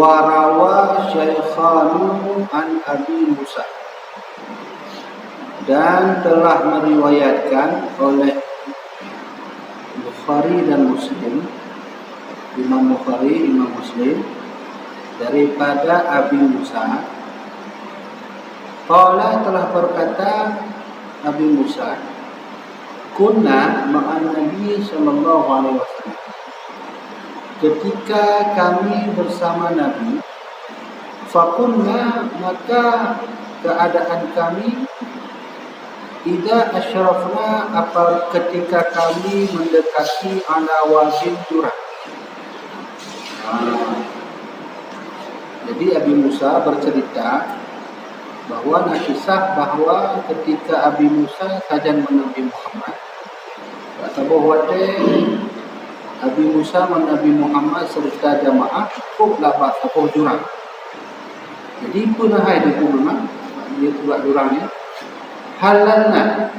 Warawa Syaikhanu an Abi Musa, dan telah meriwayatkan oleh Bukhari dan Muslim, Imam Bukhari, Imam Muslim, daripada Abi Musa. Qala, telah berkata Abi Musa, kunna ma'an Nabi sallallahu alaihi wasallam, ketika kami bersama Nabi, fakunna, maka keadaan kami, idza asyrafna, apa ketika kami mendekati ala wajib jurah. Jadi Abi Musa bercerita bahwa nakisah bahwa ketika Abi Musa sajan Nabi Muhammad, kata bahwa Abi Musa dan Nabi Muhammad serta jamaah kublah bahasa jurang. Jadi punah itu memang dia buat jurangnya. Halalna,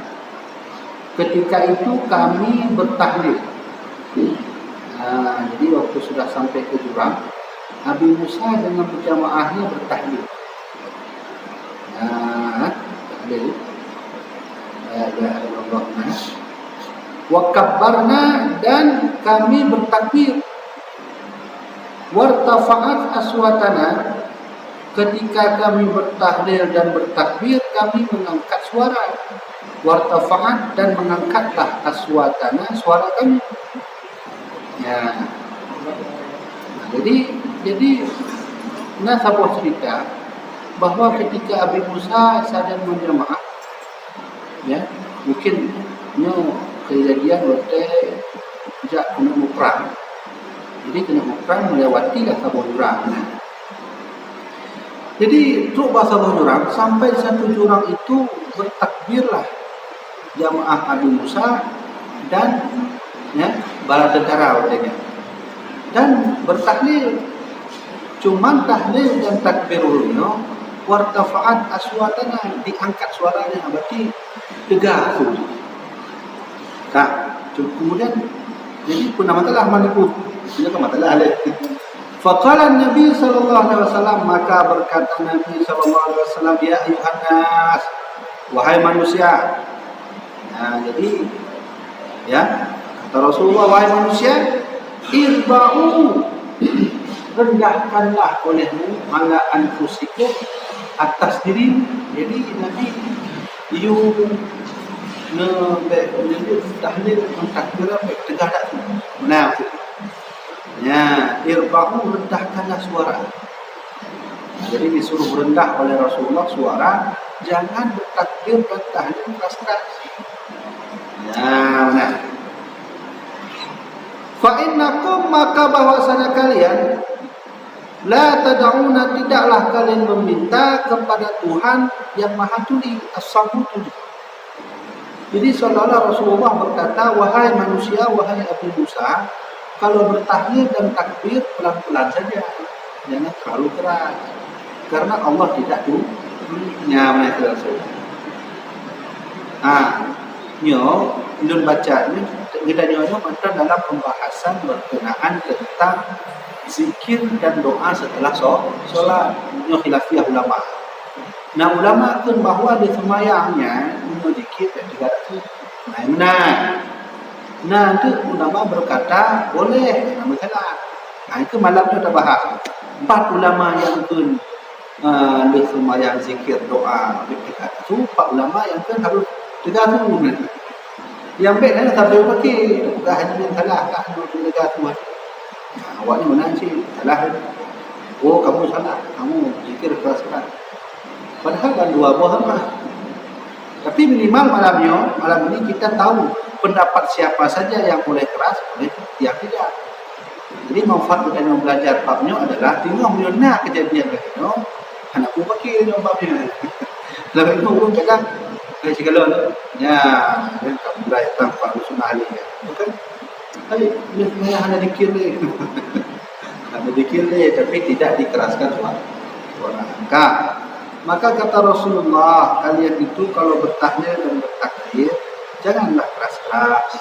ketika itu kami bertahlil. Jadi waktu sudah sampai ke jurang, Abi Musa dengan berjamaahnya bertahlil. Tahlil. Ya Allah. Wa kabbarna, dan kami bertakbir. Wartafa'at aswatana, ketika kami bertahlil dan bertakbir, kami mengangkat suara. Wartafa'at, dan mengangkatlah aswatana, suara kami. Ya. Jadi sebuah cerita bahwa ketika Abi Musa sadar menjamaah, ya, mungkin kejadian waktu sejak kena perang. Jadi kena perang melewatilah sebuah jurang. Jadi truk bahasa jurang, sampai satu jurang itu bertakbirlah jamaah Abi Musa dan bala tentara katanya, dan bertahlil. Cuman tahlil dan takbirulnya wartafa'at aswatana, diangkat suaranya, berarti tegak tu. Kemudian jadi punah matalah maniku. Ini kan matalah le. Faqala Nabi sallallahu alaihi wasallam, maka berkata Nabi sallallahu alaihi wasallam, ya ayuhan nas, wahai manusia. Jadi kata Rasulullah, wahai manusia, irba'u, rendahkanlah olehmu ala anfusikum, atas diri. Jadi Nabi tahlil mentakbir tegak tak tu. Irba'u, rendahkanlah suara. Jadi disuruh rendah oleh Rasulullah suara, jangan bertakbir dan tahlil keras-keras. Fa innakum, maka bahwasanya kalian, la tad'una, tidaklah kalian meminta kepada Tuhan yang Maha Tuli, As-Samud. Jadi seolah-olah Rasulullah berkata, wahai manusia, wahai Abu Musa, kalau bertahlil dan takbir pelan-pelan saja, jangan terlalu keras, karena Allah tidak nyaman itu Rasul. Nun baca ini kita nyonya macam dalam pembahasan berkenaan tentang zikir dan doa setelah solat. Khilafiyah ulama. Ulama pun bahawa di semayangnya zikir dan juga itu. Itu ulama berkata boleh, namun salah. Itu malam kita bahas. 4 ulama yang pun di semayang zikir doa itu 4 ulama yang pun harus tergabung. Yang baik adalah sampai pakai bukan hanya yang salah lah negara Tuhan. Awak ni mana sih salah? Kamu salah, kamu zikir keras-keras. Padahal kan dua buah mah. Tapi minimal malam ini kita tahu pendapat siapa saja yang boleh keras, boleh yang tidak. Jadi manfaat kita yang belajar babnya adalah tengok menyona kejadian begini. Anakku pakai babnya. Lalu itu kadang segala dan kamu dah tanpa usul ahli bukan ini hanya dikir tapi tidak dikeraskan suara. Maka kata Rasulullah, kalian itu kalau bertahlil dan bertakbir janganlah keras-keras,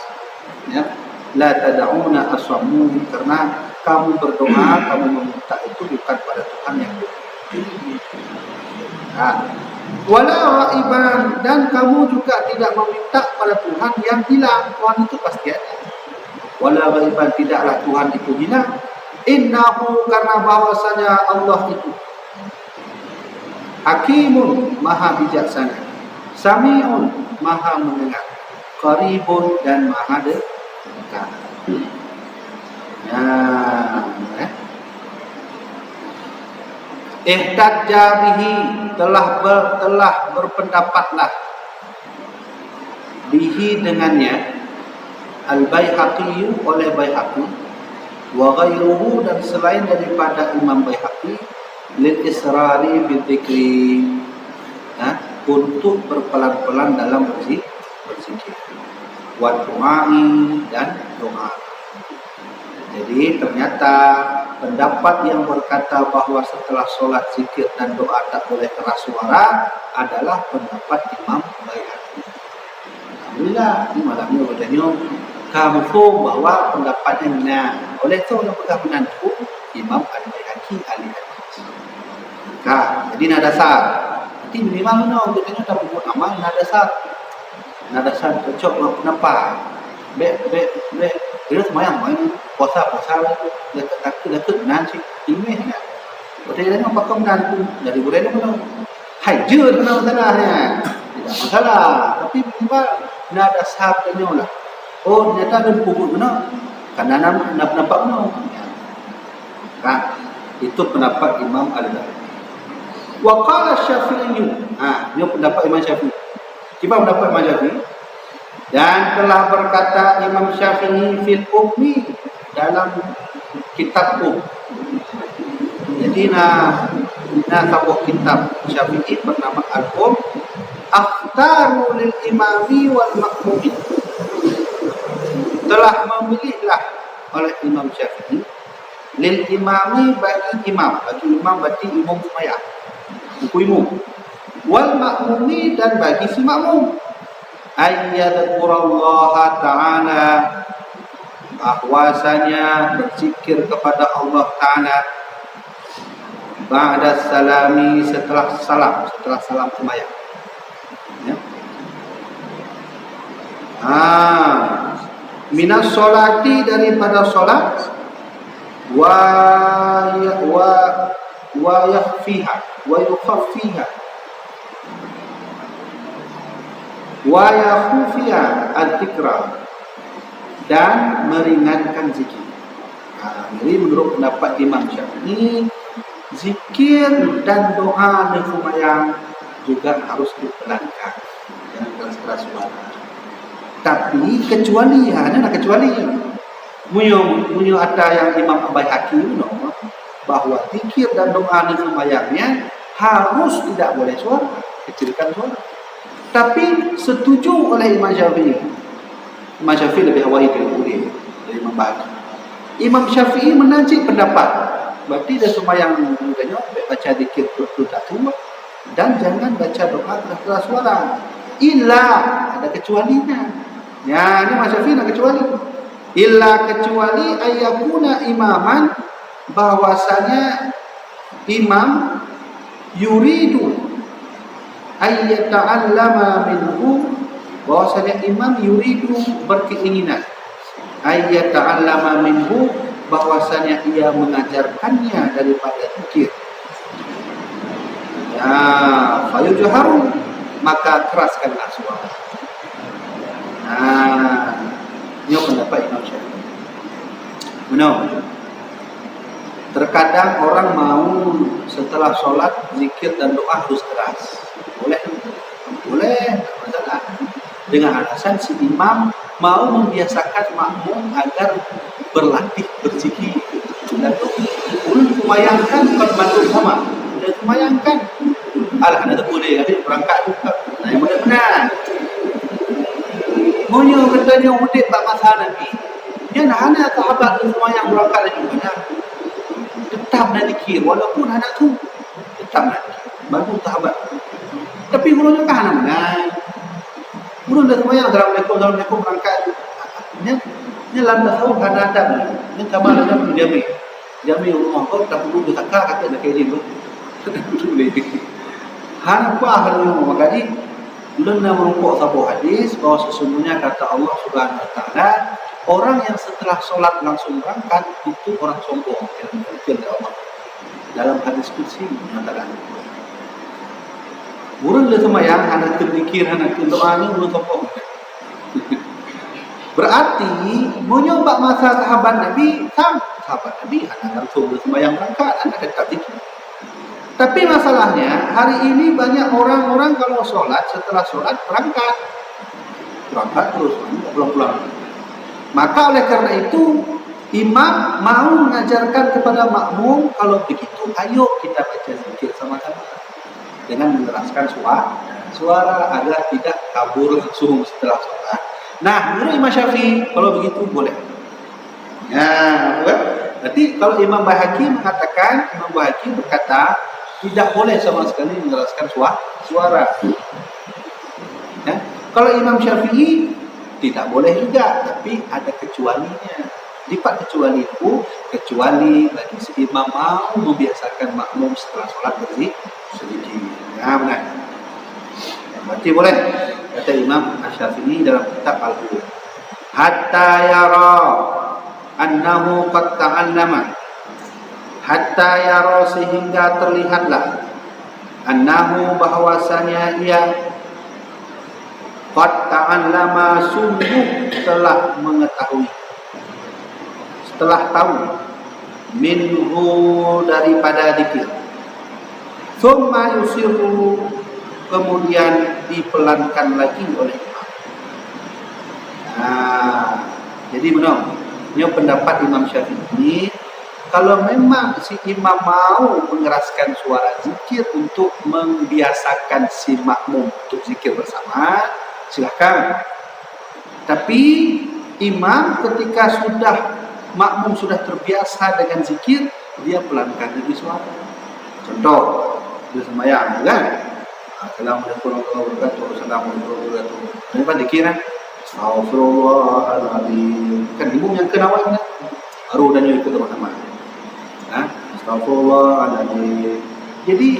la tad'una asammu, karena kamu berdoa, kamu meminta itu bukan pada Tuhan yang wala ghaiban, dan kamu juga tidak meminta pada Tuhan yang hilang. Tuhan itu pasti ada. Wala ghaiban, tidaklah Tuhan itu hilang. Innahu, karena bahwasanya Allah itu Hakimun, maha bijaksana, Sami'un, maha mendengar, Qaribun, dan maha dekat. Ihtajja bihi, telah berpendapatlah bihi dengannya Al-Baihaqi, oleh Baihaqi, wa ghairuhu, dan selain daripada Imam Baihaqi, lil israri bil dzikri, untuk berpelan-pelan dalam berzikir, wa du'ai, dan doa. Jadi ternyata pendapat yang berkata bahwa setelah sholat zikir dan doa tak boleh keras suara adalah pendapat Imam Baihaqi. Alhamdulillah, ini malamnya udahnya kamu bahwa pendapatnya benar. Oleh itu yang pegang menantu Imam Al-Baihaqi ahli hadis. Jadi nada dasar. Nanti minimal untuk kita tak buat amal nada dasar. Nada dasar cocok dengan pendapat. Dia semayang puasa dekat nanti ini ya. Betul dengan pakai menantu dari bulan itu mana? Hajar kena masalahnya. Tidak masalah, tapi minimal nada sabtanya lah. Oh, ternyata ada pupuk mana? Karena nampak mana? Itu pendapat Imam Al-Baihaqi. Wa qala Syafi'i. Ini pendapat Imam Syafi'i. Coba pendapat Imam Syafi'i. Dan telah berkata Imam Syafi'i fil ummi, dalam kitab Jadi sebuah kitab Syafi'i bernama Al-Um, akhtaru lil imami wal makmumi, telah memilihlah oleh Imam Syafi'i lil imami, bagi imam berarti imam sembahyang, imam, wal makmumi, dan bagi si makmum, ayyadhkurallaha ta'ala, bahwasanya berzikir kepada Allah Ta'ala, ba'da salami, setelah salam sembahyang. Minas sholati, daripada sholat, wa yakhfiha wa yukhaffiha wa yakhufiha al-dhikra, dan meringankan zikir. Jadi menurut pendapat Imam Syafi'i, zikir dan doa dan sembahyang juga harus dipelankan, jangan keras-keras suara. Tapi kecuali Munyo ada yang Imam Baihaqi bahwa zikir dan doa dan sembahyangnya harus tidak boleh suara, kecilkan suara. Tapi setuju oleh Imam Syafi'i. Imam Syafi'i lebih awal itu dari Imam Baihaqi. Imam Syafi'i menancik pendapat, berarti dia sembahyang mudahnya baca zikir itu tak tua, dan jangan baca doa keras suara. Illa, ada kecualinya. Ya, ini Imam Syafi'i nak kecuali. Illa, kecuali ayyakuna imaman, bahwasanya imam yuridu ayyata'allama minhu, bahwasanya imam yuridu, berkeinginan, ayyata'allama minhu, bahwasanya ia mengajarkannya daripada zikir. Ya, fayujharu, maka keraskanlah suara. Ini pendapat Imam Syafi'i. Terkadang orang mau setelah sholat zikir dan doa harus keras. Boleh, masalah. Dengan alasan si imam mau membiasakan makmum agar berlatih berzikir. Dan ulun kumayangkan berbantu sama. Dan kumayangkan, ada boleh ada berangkat juga. Nah, yang benar-benar. Munyo katanya udik tak masalah Nabi. Dia nak sahabat semua yang berangkat lagi banyak. Tetap nak zikir walaupun anak tu tetap nak bantu sahabat. Tapi mulanya kan mana? Mula dah semua yang Assalamualaikum berangkat. Ya. Ni dalam tasawuf ada adab ni. Ni kamar ada jami. Jami rumah kau tak perlu ditakar kata nak kaji tu. Boleh. Han kuah kalau makadi ulun nak merupuk sebuah hadis bahawa sesungguhnya kata Allah Subhanahu Wa Taala orang yang setelah solat langsung berangkat itu orang sombong. Kira Allah. Dalam hadis qudsi mengatakan orang le semayang anak berzikir anak doa ni orang sombong. Berarti menyobak masa sahabat Nabi sahabat Nabi anak langsung semayang berangkat anak tetap zikir. Tapi masalahnya hari ini banyak orang-orang kalau solat setelah solat berangkat terus pulang-pulang. Maka oleh karena itu imam mau mengajarkan kepada makmum kalau begitu ayo kita baca zikir sama-sama dengan mengeraskan suara agar tidak kabur langsung setelah sholat. Nah, menurut Imam Syafi'i kalau begitu boleh. Ya, berarti kalau Imam Baihaqi mengatakan, Imam Baihaqi berkata tidak boleh sama sekali mengeraskan suara. Ya. Kalau Imam Syafi'i tidak boleh juga, tapi ada kecualinya. Lipat kecuali itu, kecuali bagi si imam mau membiasakan makmum setelah sholat berzikir. Ya benar. Berarti boleh. Kata Imam Asy-Syafi'i dalam kitab Al-Uqud. Hatta yara annahu qad ta'allama. Hatta yara sehingga terlihatlah annahu bahwasanya ia qad ta'allama sungguh telah mengetahui. Telah tahu minhu daripada zikir. Tsumma yusiru kemudian dipelankan lagi oleh imam. Nah, jadi benar. Ini pendapat Imam Syafi'i. Kalau memang si imam mau mengeraskan suara zikir untuk membiasakan si makmum untuk zikir bersama, silakan. Tapi imam ketika makmum sudah terbiasa dengan zikir, dia pelankan lagi suara. Contoh, dia sembahyang kan? Assalamualaikum warahmatullahi wabarakatuh. Assalamualaikum warahmatullahi wabarakatuh. Ini pada dikir kan? Astaghfirullahaladzim. Kan imam yang kenawal kan? Baru dan ikut sama-sama. Astaghfirullahaladzim. Jadi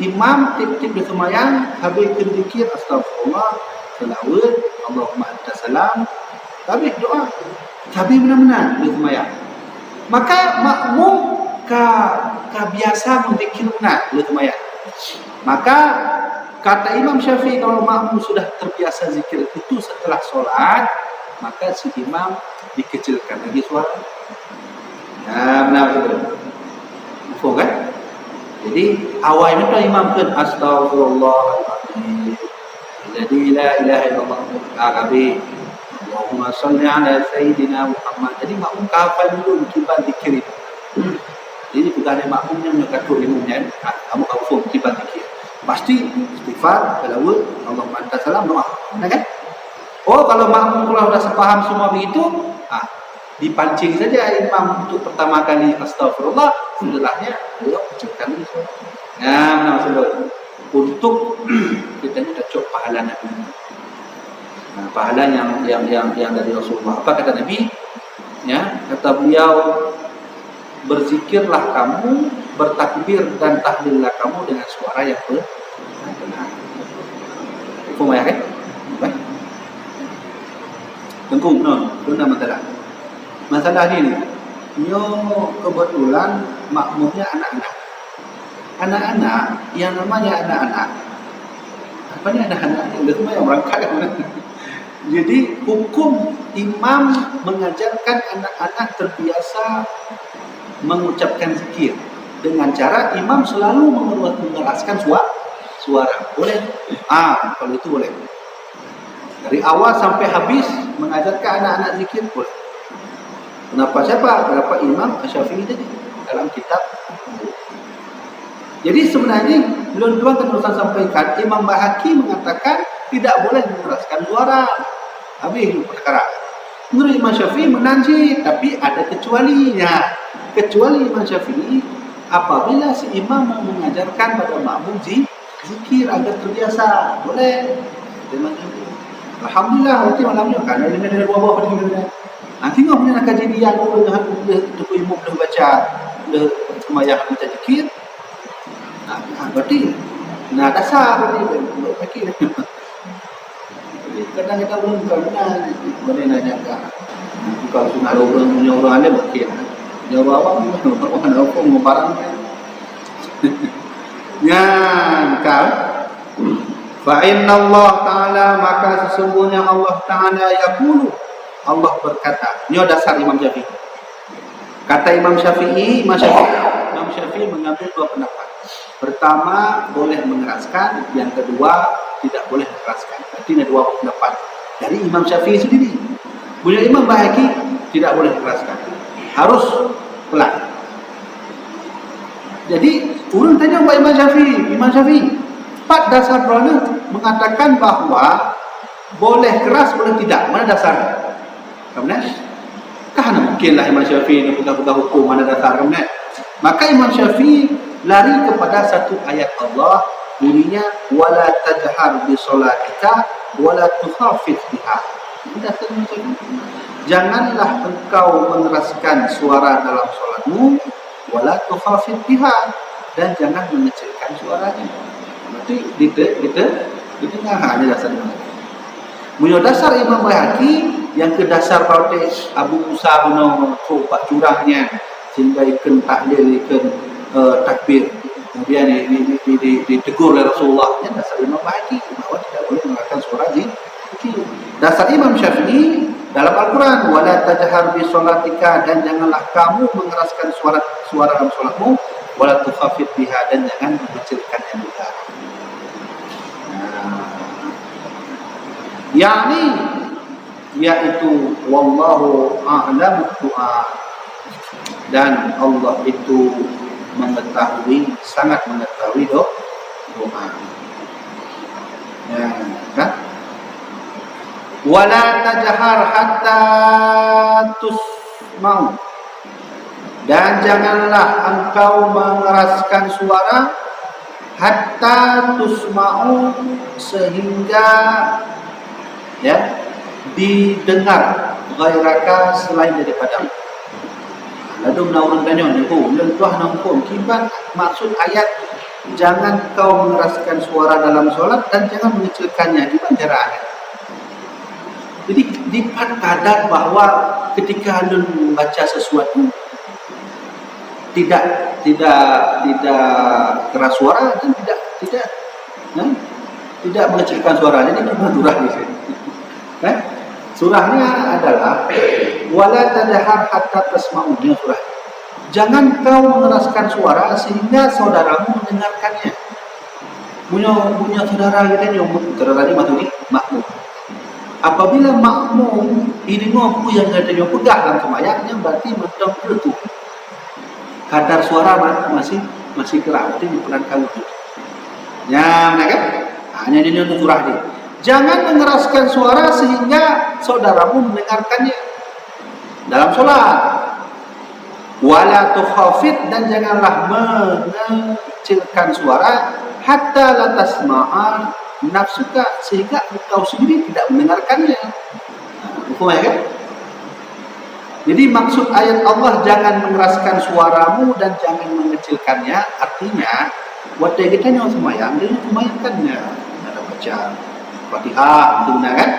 imam tip-tip dia sembahyang, habis zikir astagfirullah, selawat, Allahumma anta salam, habis doa. Tapi benar-benar dia sembahyang. Maka makmum biasa menzikir benar dia sembahyang. Maka kata Imam Syafi'i kalau makmum sudah terbiasa zikir itu setelah solat, maka si imam dikecilkan lagi suara. Ya benar betul. Betul kan? Jadi awalnya kan imam kan astagfirullahaladzim. Jadi la ilaha illallah. Habis Allahumma salli ala Sayyidina Muhammad. Jadi makmum hafal dulu kibar zikir itu. Jadi bukan ada makmum yang mengatur imamnya. Kamu hafal kibar zikir. Pasti istighfar, salawat, Allahumma anta salam, doa. Benar kan? Oh, kalau makmum kalau sudah sepaham semua begitu, dipancing saja imam untuk pertama kali astagfirullah, setelahnya beliau ucapkan itu. Ya, benar maksudnya. Untuk kita tidak cocok pahala Nabi. Nah, pahala yang dari Rasulullah. Apa kata Nabi? Ya, kata beliau, berzikirlah kamu, bertakbir dan tahlillah kamu dengan suara yang benar. Itu ya kan? Baik. Tengkung, itu masalah. Masalah ini, kebetulan makmumnya anak-anak. Anak-anak, yang namanya anak-anak. Apa ni anak-anak? Itu semua yang berangkat. Jadi hukum imam mengajarkan anak-anak terbiasa mengucapkan zikir dengan cara imam selalu mengeraskan suara. Boleh? Kalau itu boleh. Dari awal sampai habis mengajarkan anak-anak zikir boleh. Kenapa siapa? Kenapa Imam Asy-Syafi'i tadi dalam kitab. Jadi sebenarnya belum terusan sampaikan Imam Baihaqi mengatakan tidak boleh mengeraskan suara. Habis perkara. Menurut Imam Syafi'i menanjid, tapi ada kecualinya. Kecuali Imam Syafi'i apabila si imam mau mengajarkan pada makmum zikir agar terbiasa, boleh. Alhamdulillah, nanti malamnya kan ada dua buah Tengok punya nak kaji dia tu ilmu dah baca dah semayang baca zikir. Berarti dasar berarti fikir. Kadang-kadang belum benar boleh nanya kan. Kalau sunnah orang punya orang alim okey. Dia awam orang hukum barang. Kan? Fa inna Allah Ta'ala, maka sesungguhnya Allah Ta'ala yaqulu, Allah berkata. Ini dasar Imam Syafi'i. Kata Imam Syafi'i mengambil dua pendapat. Pertama, boleh mengeraskan. Yang kedua, tidak boleh mengeraskan. Berarti ada dua pendapat dari Imam Syafi'i sendiri. Punya Imam Baihaqi tidak boleh mengeraskan, harus pelan. Jadi urun tanya Pak Imam Syafi'i 4 dasar berana mengatakan bahawa boleh keras boleh tidak. Mana dasarnya? Kemudian kahana mungkinlah Imam Syafi'i nak pegang hukum mana dasar kemudian. Maka Imam Syafi'i lari kepada satu ayat Allah, bunyinya wala tajhar bi salatika wala tukhafit biha. Janganlah engkau mengeraskan suara dalam solatmu, wala tukhafit biha, dan jangan mengecilkan suaranya. Berarti di tengah hanya dasarnya. Menurut dasar Imam Baihaqi yang ke dasar partai Abu Musa bin Pak curahnya sehingga ikan tahlil ikan takbir kemudian ditegur oleh Rasulullah. Yang dasar Imam Baihaqi bahawa tidak boleh mengeluarkan suara di dasar Imam Syafi'i dalam Al-Quran wala tajhar bi sholatika, dan janganlah kamu mengeraskan suara dalam solatmu, wala tukhafit biha, dan jangan mengecilkannya juga. yakni yaitu wallahu a'lamu du'a, dan Allah itu mengetahui, sangat mengetahui doa. Ya, kan? Wala tajhar hatta tusma'u, dan janganlah engkau mengeraskan suara hatta tusma'u, sehingga didengar ghairaka, selain daripada. Lalu orang tanya ni, lentuah nangkum kibat maksud ayat jangan kau mengeraskan suara dalam solat dan jangan mengecilkannya. Gimana caranya? Jadi dipatadar bahawa ketika anda membaca sesuatu tidak keras suara dan tidak mengecilkan suara. Jadi gimana surah di sini? Surahnya adalah wala tadhar hatta tasma'u, surah. Jangan kau mengeraskan suara sehingga saudaramu mendengarkannya. Punya saudara kita ni, saudara ni makmum. Apabila makmum ini ngaku yang katanya pegang dalam semayangnya, berarti macam itu. Kadar suara masih keras, berarti diperankan itu. Ya, mereka hanya ini untuk surah ini. Jangan mengeraskan suara sehingga saudaramu mendengarkannya dalam solat. Wala tukhafit, dan janganlah mengecilkan suara hatta la tasma'a nafsuka, sehingga engkau sendiri tidak mendengarkannya. Hukumnya kan? Jadi maksud ayat Allah jangan mengeraskan suaramu dan jangan mengecilkannya, artinya waktu kita nyawa semayang, dia semayangkannya. Ada baca Fatihah, itu benar kan?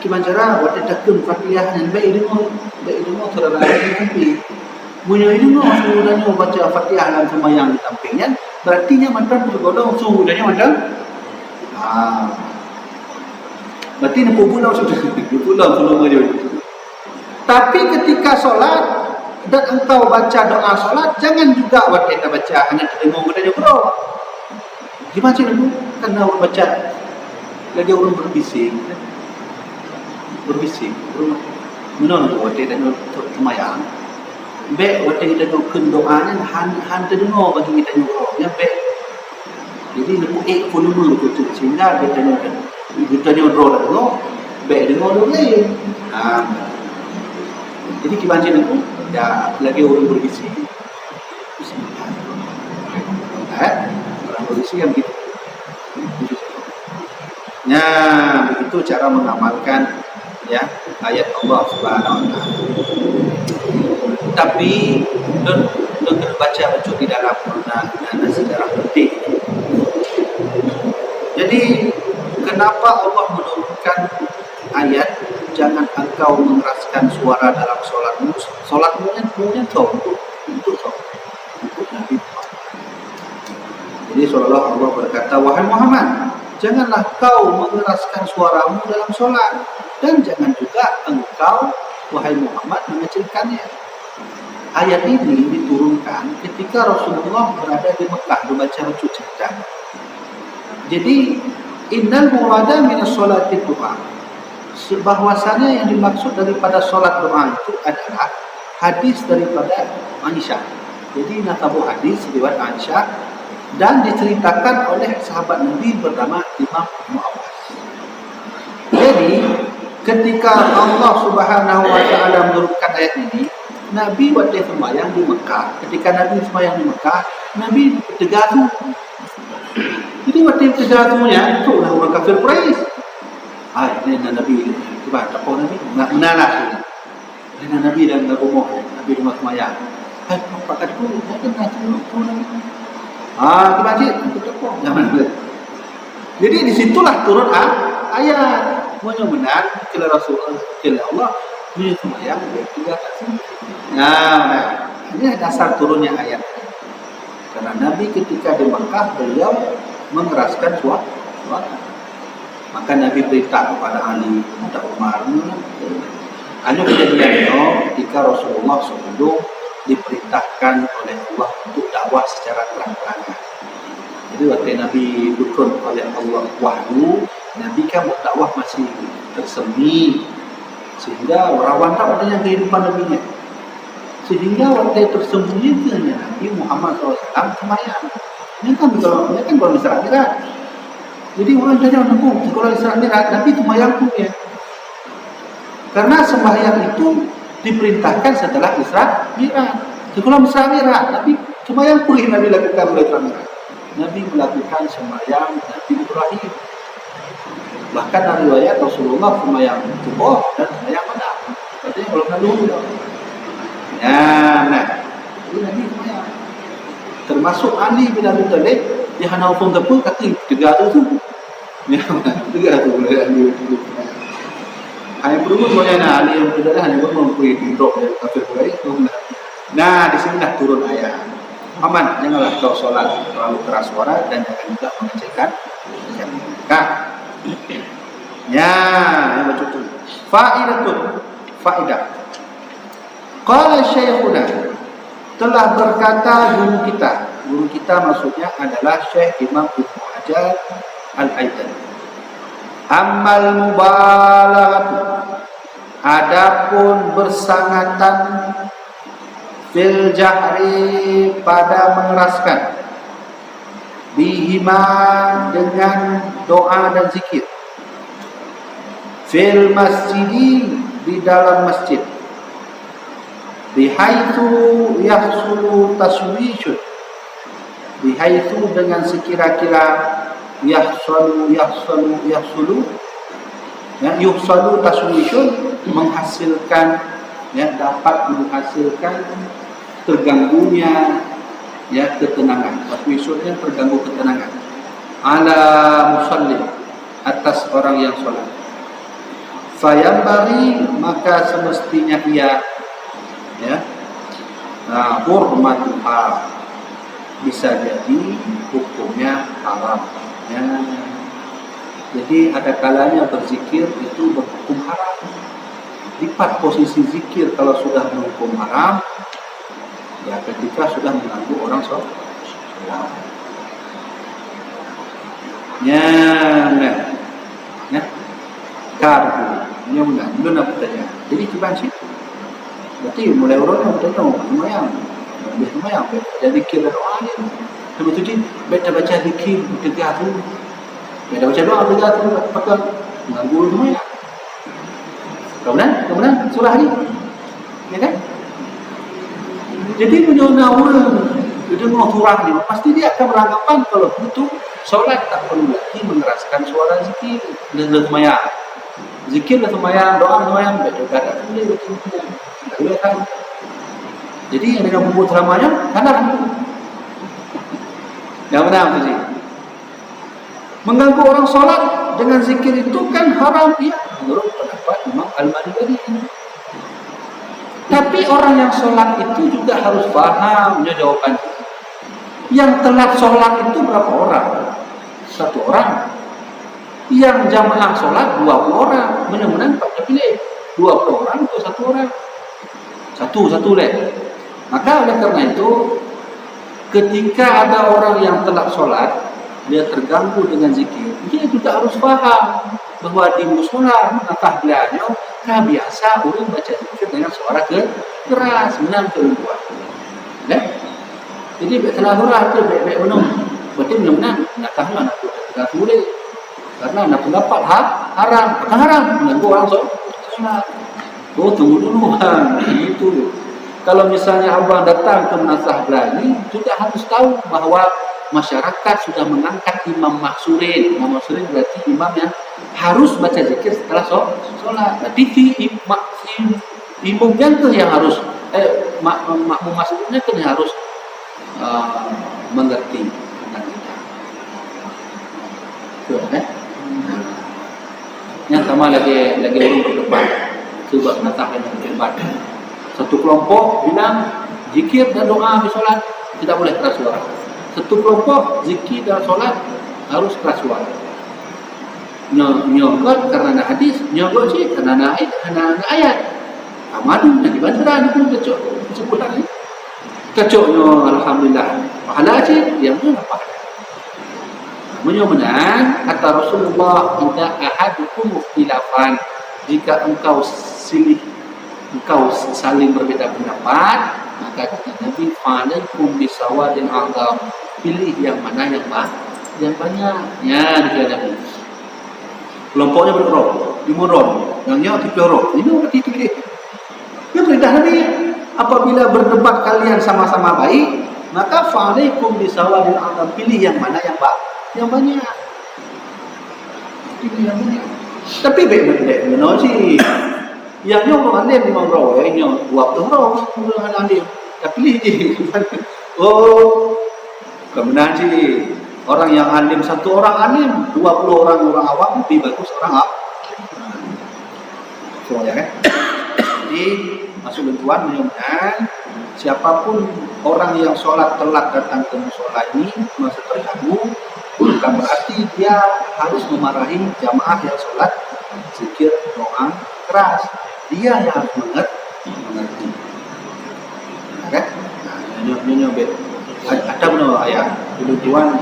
Gimana cara waktu takun Fatihah dan baik dengar saudara yang tampi. Punya dengar saudaranya baca Fatihah dalam semayang di tampingnya, berarti nya macam bergodong saudaranya macam berarti ni pulau sudah pulau dia. Tapi ketika solat dan engkau baca doa solat, jangan juga waktu kita baca hanya terdengar kita bro. Gimana sih itu? Karena orang baca lagi orang berbising. Menurut waktu kita semayang, baik waktu kita doanya hanya dengar bagi kita bro. Yang baik. Jadi lebih volume itu sehingga kita bro dah dengar, baik dengar dulu lain. Jadi gimana sih itu? Ya lagi orang berbising. Orang berbising yang gitu. Nah, begitu cara mengamalkan ya ayat Allah Subhanahu wa taala. Tapi don kena baca betul di dalam sejarah penting. Jadi kenapa Allah menurunkan ayat jangan engkau mengeraskan suara dalam solatmu? Solatmu kan kemudian untuk Nabi Muhammad. Jadi seolah Allah berkata, wahai Muhammad, janganlah kau mengeraskan suaramu dalam solat, dan jangan juga engkau wahai Muhammad mengecilkannya. Ayat ini diturunkan ketika Rasulullah berada di Mekah membaca wujud cerita. Jadi innal murada minas sholati du'a. Bahwasanya yang dimaksud daripada solat doa itu adalah hadis daripada Aisyah. Jadi natabu hadis riwayat Aisyah dan diceritakan oleh sahabat Nabi bernama Imam Ibnu Abbas. Jadi ketika Allah Subhanahu wa taala menurunkan ayat ini, Nabi waktu sembahyang di Mekah. Ketika Nabi sembahyang di Mekah, Nabi tergatuh. Jadi waktu tergatuhnya, itulah orang kafir Quraisy. Ini Nabi, coba tak tahu Nabi, nak menalah. Ini Nabi dan rumah, Nabi rumah sembahyang. Pak kataku, tak kena tu Nabi. Ke masjid, aku tak tahu. Jangan boleh. Jadi disitulah turun ayat. Semuanya benar, kira Rasulullah, kira Allah, dia sembahyang, dia juga tak sembahyang. Ini dasar turunnya ayat. Karena Nabi ketika di Mekah beliau mengeraskan suara. Maka Nabi perintah kepada Ali, kepada Umar. Hanya kejadiannya ketika Rasulullah sebelum diperintahkan oleh Allah untuk dakwah secara terang-terangan. Jadi waktu Nabi turun oleh Allah wahyu, Nabi kan berdakwah masih tersembunyi sehingga rawan tak adanya kehidupan Nabi-nya. Sehingga waktu tersembunyinya Nabi Muhammad SAW sembahyang. Ini kan kalau Isra Mi'raj. Jadi orang tanya menunggu kalau Isra Mi'raj Nabi sembahyang pun ya. Karena sembahyang itu diperintahkan setelah Isra Mi'raj. Kalau Isra Mi'raj Nabi sembahyang pun Nabi lakukan oleh Isra Mi'raj. Nabi melakukan sembahyang Nabi Ibrahim. Bahkan dari riwayat Rasulullah sembahyang subuh dan sembahyang malam. Katanya belum dulu. Jadi Nabi sembahyang. Termasuk Ali bin Abi Thalib yang hana pun tepuk kaki tegak tu. Tegak tu boleh Ali. Hanya perlu bolehlah Ali yang tidak hanya mempunyai hidrok dari kafir Quraisy. Di sini dah turun ayat. Muhammad, janganlah kau solat terlalu keras suara dan jangan juga mengecilkan. Yang betul. Faedah. Qala syekhuna, telah berkata guru kita maksudnya adalah Syekh Imam Ibnu Hajar Al-Haytami. Ammal mubalaghatu, adapun bersangatan fil jahri pada mengeraskan bihima dengan doa dan zikir fil masjidi di dalam masjid bihaitsu yahsulu taswishun, bihaitsu dengan sekira-kira yahsulu taswishun menghasilkan dapat menghasilkan terganggunya ketenangan. Taswishunnya terganggu ketenangan ala musalli, atas orang yang sholat. Fayambari, maka semestinya ia hurmatuha, bisa jadi hukumnya haram. Jadi ada kalanya berzikir itu berhukum haram. Lipat posisi zikir kalau sudah berhukum haram, ketika sudah mengganggu orang sholat. Karbu, ini belum apa tanya. Jadi cuba sih. Berarti mulai orang yang bertanya, lumayan, jadi kira doa ni. Sebab tu beta baca zikir tiga tu, beta baca doa tiga tu, pakai mengganggu lumayan. Kemudian surah ni, ya kan? Jadi punya orang itu mau surah ni, pasti dia akan beranggapan kalau itu solat tak perlu lagi mengeraskan suara zikir dan lumayan. Zikir dan sembahyang, doa sembahyang, betul kata boleh betul. Tak boleh kan? Jadi yang dengan bumbu ceramahnya, kadang yang mana tu sih? Mengganggu orang solat dengan zikir itu kan haram ya, menurut pendapat Imam Al-Maliki. Tapi orang yang solat itu juga harus paham jawaban. Yang telat solat itu berapa orang? 1 orang. Yang jamaah solat 20 orang. Mana-mana tak pilih 20 orang atau 1 orang. Satu leh. Maka oleh karena itu, ketika ada orang yang telat solat, dia terganggu dengan zikir, dia juga harus paham bahwa di musola atah beliau kan biasa orang baca zikir dengan suara keras, menang keluar. Jadi setelah surah tu baik-baik benar. Berarti benar-benar nak tahu nak tak boleh. Karena nak pendapat haram, bukan haram, mengganggu orang solat. Oh, tunggu dulu bang, itu. Kalau misalnya abang datang ke Nasah Belani, juga harus tahu bahwa masyarakat sudah mengangkat Imam Maksurin. Imam Maksurin berarti imam yang harus baca zikir setelah solat. Jadi imam yang tu yang harus, makmum Maksurinnya kan yang harus mengerti tentang kita. Yang sama lagi orang berdebat. Coba menetapkan berdebat. Satu kelompok bilang zikir dan doa di solat tidak boleh keras suara. Satu kelompok zikir dan solat harus keras suara. Nyokot karena ada hadis, nyokot sih karena ada ayat. Amadu yang dibanturan itu kecok sebutan ini. Kecoknya alhamdulillah. Pahala sih yang mana pahala. Menang kata Rasulullah, "Idza ahadukum ikhtilafan," jika engkau saling berbeda pendapat, maka kata Nabi, "Fa'alaikum bisawadin a'zam," pilih yang mana yang banyak. Ya, dikira Nabi. Kelompoknya berkerok, dimurong, yang tipirok. Ini berarti pilih. Dia perintah Nabi, apabila berdebat kalian sama-sama baik, maka fa'alaikum bisawadin a'zam, pilih yang mana yang banyak. Pilih yang banyak. Tapi baik-baik benar sih. Yang orang alim memang rawa, yang waktu rawa orang alim. Tak pilih je. Oh, kebenaran sih. Orang yang alim, 1 orang alim, 20 orang awam lebih bagus orang awam. So ya kan? Jadi masuk bentuan mudah-mudahan siapapun orang yang sholat telat datang ke musola ini masa terganggu, bukan berarti dia harus memarahi jamaah yang sholat zikir doa keras. Dia yang harus mengerti. Kan? Nah, ada benar ayat dulu tuan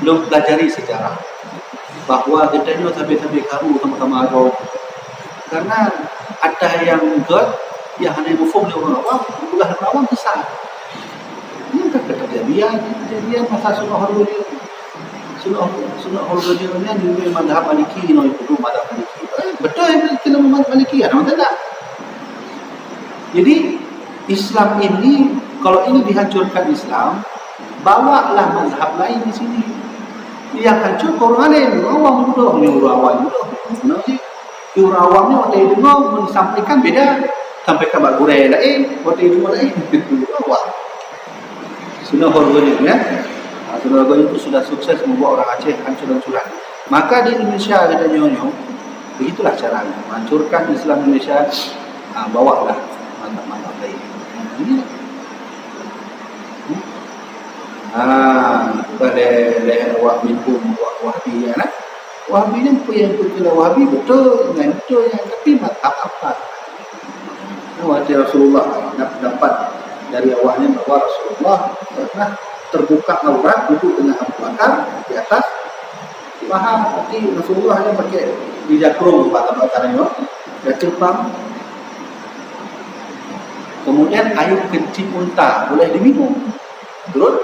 belum pelajari sejarah bahwa kita ini sampai karu sama-sama ada. Karena ada yang yang hanya mufum oleh orang awam, bukan orang awam besar. Ini kan kejadian masa sunnah Hululiya. Sunnah Hululiya ni di madhab Maliki, no itu madhab Maliki. Betul yang kena madhab Maliki, ada macam tak? Jadi Islam ini, kalau ini dihancurkan Islam, bawalah mazhab lain di sini. Yang hancur orang lain, awam mudah, orang awam mudah. Benar sih? Orang awamnya waktu itu menyampaikan beda, sampaikan bak gurai lain, waktu itu lain. Awam. Sunnah Hululiya ya. Sunnah Hululiya itu sudah sukses membuat orang Aceh hancur-hancuran. Maka di Indonesia kita nyonyo, begitulah caranya menghancurkan Islam Indonesia. Bawalah mantap-mantap lain. Ini pada awak minum Wahabi ya, Wahabi ni yang berkira Wahabi betul yang tapi apa? Waktu Rasulullah dapat dari awalnya bahwa Rasulullah pernah terbuka aurat duduk dengan Abu Bakar di atas paha, tapi Rasulullah hanya pakai dijakrung bakar-bakarnya, dia cepam. Kemudian air kencing unta boleh diminum. Terus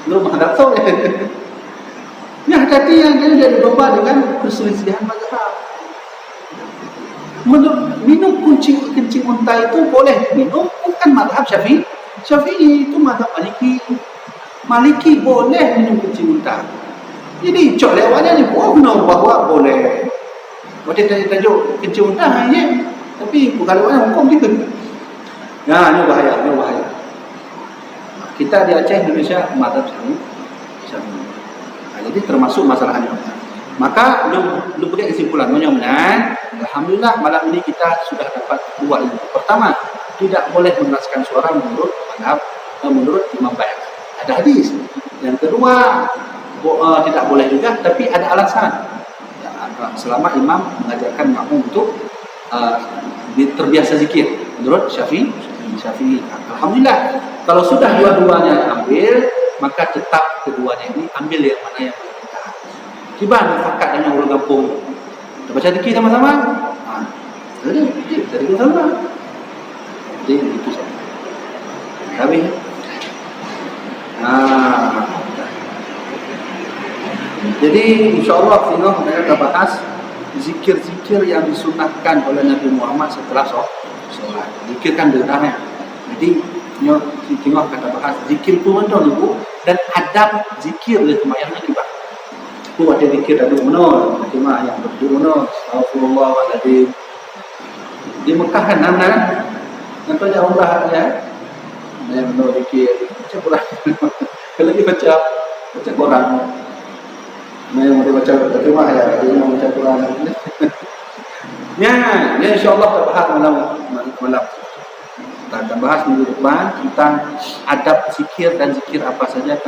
menghadap soleh. Ya, hati yang dia jadi domba dengan perselisihan mazhab. Minum kencing unta itu boleh minum, bukan mazhab Syafi'i, itu mazhab Maliki. Maliki boleh minum kencing unta. Jadi cok lewatnya ni bahwa boleh. Macam tajuk kencing dah je. Tapi kalau orang hukum kita. Ya, ini bahaya, ini bahaya. Kita di Aceh, Indonesia, mazhab Syafi'i. Jadi termasuk masalah ini. Maka lu beri kesimpulan mudah-mudahan alhamdulillah malam ini kita sudah dapat dua ilmu. Pertama, tidak boleh mengeraskan suara menurut mazhab menurut Imam Bayhaqi. Ada hadis. Yang kedua, tidak boleh juga tapi ada alasan. Ya, selama imam mengajarkan makmum untuk terbiasa zikir menurut Syafi'i. Alhamdulillah. Kalau sudah dua-duanya ambil, maka tetap keduanya ini ambil yang mana yang kita. Tiba mufakat dengan orang kampung. Kita baca zikir sama-sama. Jadi kita sama. Jadi itu saja. Habis. Jadi insyaAllah kita bahas zikir-zikir yang disunahkan oleh Nabi Muhammad setelah sholat. Zikir kan derahnya. Jadi tengok kata bahas zikir pun ada ibu dan adab zikir di semayangnya juga. Itu ada zikir ada mana, cuma yang berdua mana, Astagfirullahaladzim. Di Mekah kan mana? Nampak umrah ya. Yang benar zikir baca Quran. Kalau dia baca Quran. Yang mau baca terima ya, dia mau baca Quran. Ya, insyaAllah kita bahas malam. Kita akan bahas minggu depan tentang adab zikir dan zikir apa saja yang